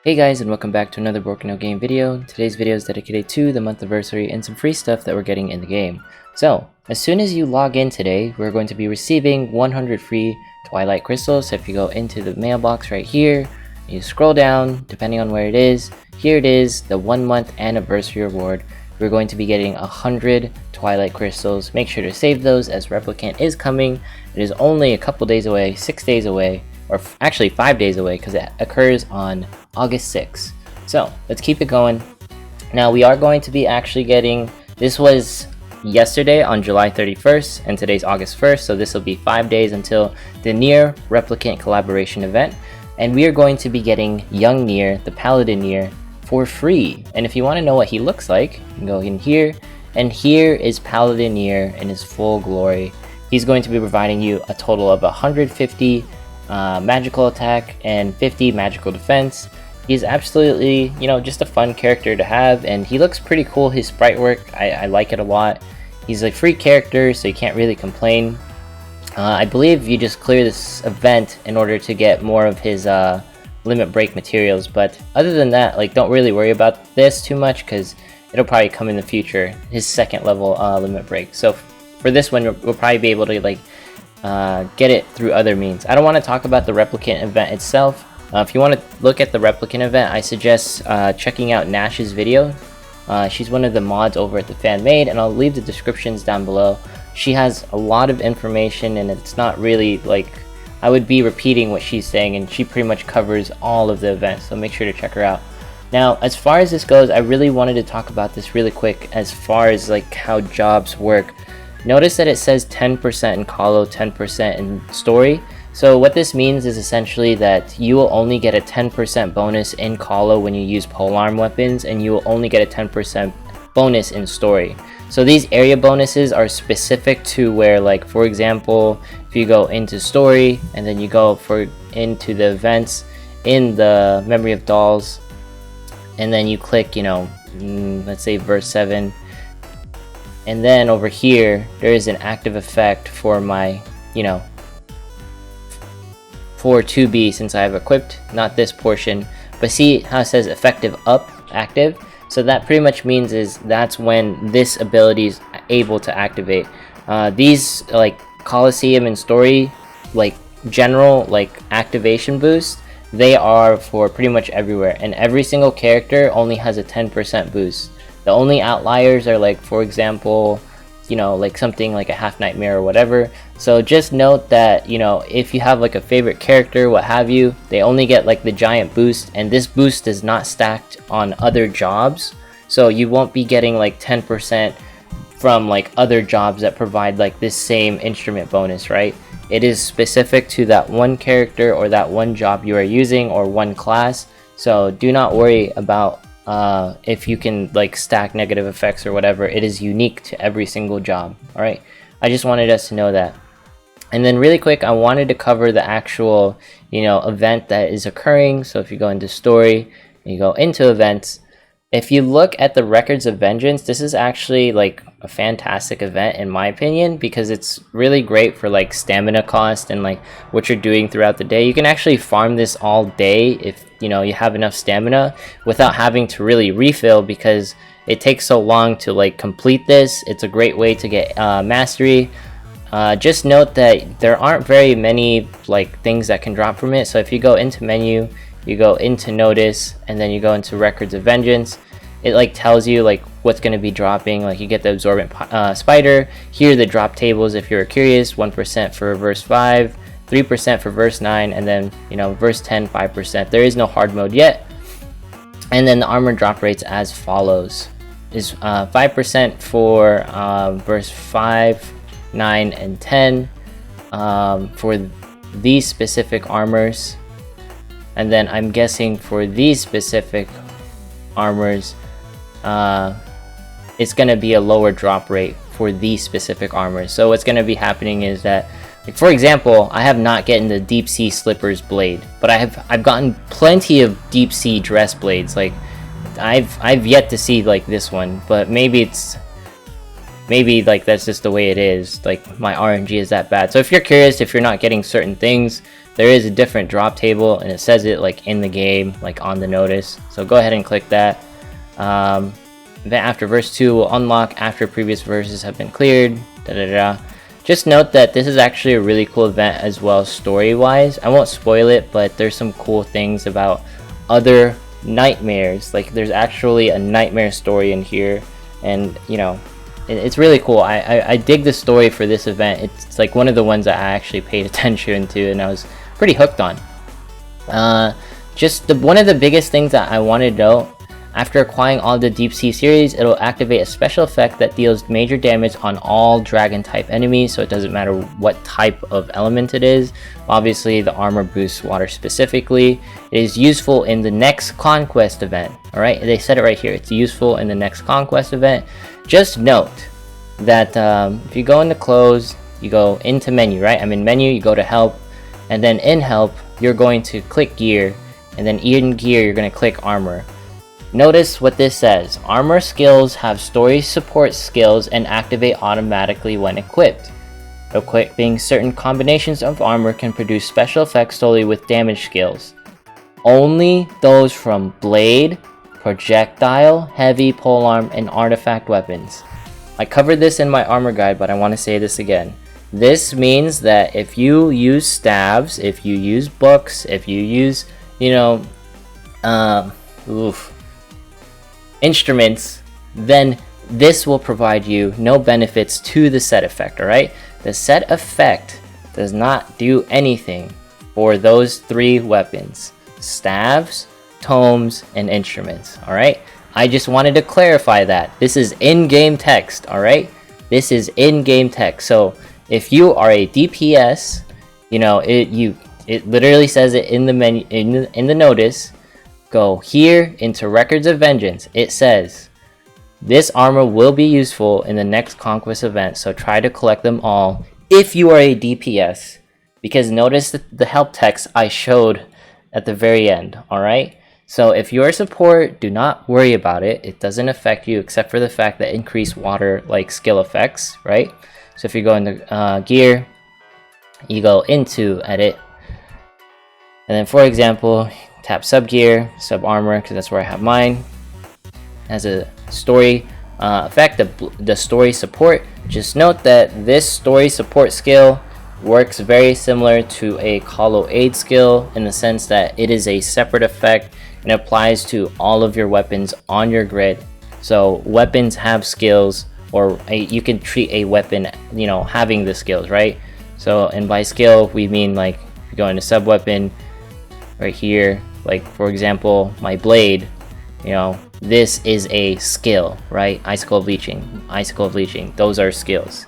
Hey guys, and welcome back to another Broken No Game video. Today's video is dedicated to the Monthaversary and some free stuff that we're getting in the game. So, as soon as you log in today, we're going to be receiving 100 free Twilight Crystals. So if you go into the mailbox right here, you scroll down, depending on where it is, here it is, the 1 month anniversary reward. We're going to be getting 100 Twilight Crystals. Make sure to save those as Replicant is coming. It is only a couple days away, 6 days away, or actually 5 days away because it occurs on August 6th. So let's keep it going. Now we are going to be actually getting, this was yesterday on July 31st and today's August 1st, so this will be 5 days until the Nier Replicant collaboration event, and we are going to be getting young Nier, the Paladin Nier, for free. And if you want to know what he looks like, you can go in here, and here is Paladin Nier in his full glory. He's going to be providing you a total of 150 magical attack and 50 magical defense. He's absolutely, just a fun character to have, and he looks pretty cool. His sprite work, I like it a lot. He's a free character, so you can't really complain. I believe you just clear this event in order to get more of his limit break materials, but other than that, don't really worry about this too much because it'll probably come in the future, his second level limit break. So for this one, we'll probably be able to get it through other means. I don't want to talk about the Replicant event itself. If you want to look at the Replicant event, I suggest checking out Nash's video. She's one of the mods over at the Fan Made, and I'll leave the descriptions down below. She has a lot of information, and it's not really I would be repeating what she's saying, and she pretty much covers all of the events, so make sure to check her out. Now, as far as this goes, I really wanted to talk about this really quick as far as how jobs work. Notice that it says 10% in Colo, 10% in Story. So what this means is essentially that you will only get a 10% bonus in Colo when you use polearm weapons, and you will only get a 10% bonus in Story. So these area bonuses are specific to where, for example, if you go into Story and then you go into the events in the Memory of Dolls, and then you click, let's say verse 7. And then over here, there is an active effect for my, for 2B since I have equipped, not this portion. But see how it says effective up, active? So that pretty much means is that's when this ability is able to activate. These, Coliseum and Story, general, activation boost, they are for pretty much everywhere. And every single character only has a 10% boost. The only outliers are for example, something like a Half Nightmare or whatever. So just note that, if you have a favorite character, what have you, they only get the giant boost, and this boost is not stacked on other jobs. So you won't be getting 10% from other jobs that provide this same instrument bonus, right? It is specific to that one character or that one job you are using or one class. So do not worry about if you can stack negative effects or whatever. It is unique to every single job. All right, I just wanted us to know that. And then really quick, I wanted to cover the actual event that is occurring. So if you go into Story, you go into events, if you look at the Records of Vengeance, this is actually a fantastic event in my opinion, because it's really great for stamina cost and what you're doing throughout the day. You can actually farm this all day if you have enough stamina without having to really refill, because it takes so long to complete this. It's a great way to get mastery. Just note that there aren't very many things that can drop from it. So if you go into menu, you go into notice, and then you go into Records of Vengeance, it tells you what's going to be dropping. You get the absorbent spider. Here are the drop tables if you're curious. 1% for verse 5, 3% for verse 9, and then verse 10, 5%. There is no hard mode yet. And then the armor drop rates as follows: is 5% for verse 5, 9, and 10 for these specific armors. And then I'm guessing for these specific armors, it's going to be a lower drop rate for these specific armors. So what's going to be happening is that, for example, I have not gotten the Deep Sea Slippers blade, but I've gotten plenty of Deep Sea dress blades. I've yet to see this one, but maybe that's just the way it is. My RNG is that bad. So if you're curious, if you're not getting certain things, there is a different drop table, and it says it like in the game, like on the notice. So go ahead and click that. Event after verse 2 will unlock after previous verses have been cleared. Just note that this is actually a really cool event as well story-wise. I won't spoil it, but there's some cool things about other nightmares. Like there's actually a nightmare story in here, and you know, it's really cool. I dig the story for this event. It's like one of the ones that I actually paid attention to and I was pretty hooked on. One of the biggest things that I wanted to know, after acquiring all the Deep Sea series, it'll activate a special effect that deals major damage on all dragon type enemies, so it doesn't matter what type of element it is. Obviously the armor boosts water specifically. It is useful in the next conquest event. Alright, they said it right here, it's useful in the next conquest event. Just note that if you go into close, you go into menu, right? I'm in menu, you go to help, and then in help you're going to click gear, and then in gear you're going to click armor. Notice what this says. Armor skills have story support skills and activate automatically when equipped. Equipping certain combinations of armor can produce special effects solely with damage skills. Only those from blade, projectile, heavy, polearm, and artifact weapons. I covered this in my armor guide, but I want to say this again. This means that if you use staves, if you use books, if you use, instruments, then this will provide you no benefits to the set effect. Alright, the set effect does not do anything for those three weapons: staves, tomes, and instruments. Alright, I just wanted to clarify that this is in-game text. Alright, this is in-game text. So if you are a DPS, it literally says it in the menu, in the notice. Go here into Records of Vengeance. It says this armor will be useful in the next conquest event, so try to collect them all if you are a DPS, because notice the help text I showed at the very end. Alright, so if you're a support, do not worry about it. It doesn't affect you except for the fact that increased water like skill effects, right? So if you go into gear, you go into edit, and then for example tap sub gear, sub armor, because that's where I have mine. As a story effect, the story support, just note that this story support skill works very similar to a Colo aid skill in the sense that it is a separate effect and applies to all of your weapons on your grid. So weapons have skills, or you can treat a weapon having the skills, right? So, and by skill we mean, like, if you go into sub weapon right here, like for example my blade, this is a skill, right? Icicle of leeching, those are skills.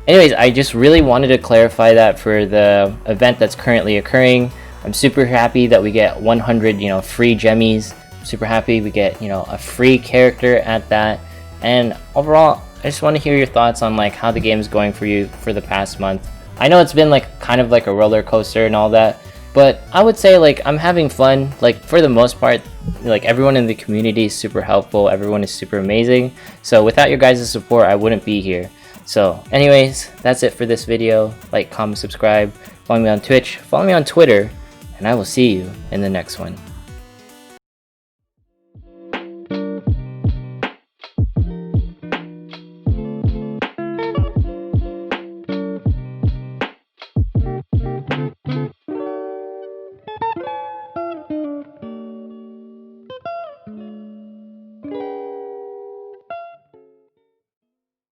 Anyways, I just really wanted to clarify that for the event that's currently occurring. I'm super happy that we get 100 free gemmies. Super happy we get a free character at that. And overall, I just want to hear your thoughts on like how the game is going for you for the past month. I know it's been like kind of like a roller coaster and all that, but I would say like I'm having fun. Like for the most part, like everyone in the community is super helpful. Everyone is super amazing. So without your guys' support, I wouldn't be here. So anyways, that's it for this video. Like, comment, subscribe, follow me on Twitch, follow me on Twitter, and I will see you in the next one.